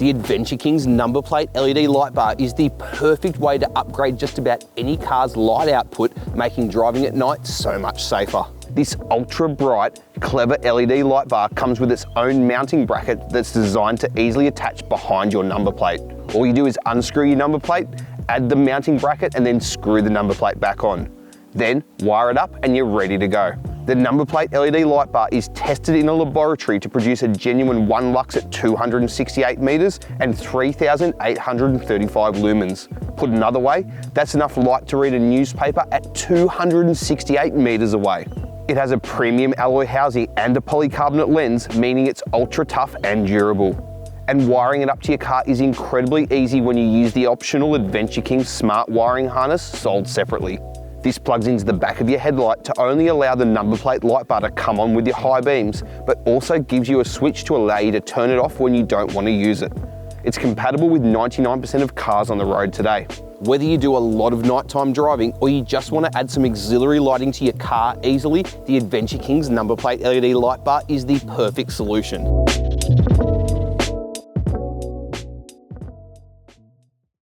The Adventure King's Numberplate LED light bar is the perfect way to upgrade just about any car's light output, making driving at night so much safer. This ultra bright, clever LED light bar comes with its own mounting bracket that's designed to easily attach behind your number plate. All you do is unscrew your number plate, add the mounting bracket, and then screw the number plate back on. Then wire it up and you're ready to go. The Numberplate LED light bar is tested in a laboratory to produce a genuine 1 lux at 268 meters and 3,835 lumens. Put another way, that's enough light to read a newspaper at 268 meters away. It has a premium alloy housing and a polycarbonate lens, meaning it's ultra tough and durable. And wiring it up to your car is incredibly easy when you use the optional Adventure King smart wiring harness sold separately. This plugs into the back of your headlight to only allow the numberplate light bar to come on with your high beams, but also gives you a switch to allow you to turn it off when you don't want to use it. It's compatible with 99% of cars on the road today. Whether you do a lot of nighttime driving or you just want to add some auxiliary lighting to your car easily, the Adventure King's Numberplate LED light bar is the perfect solution.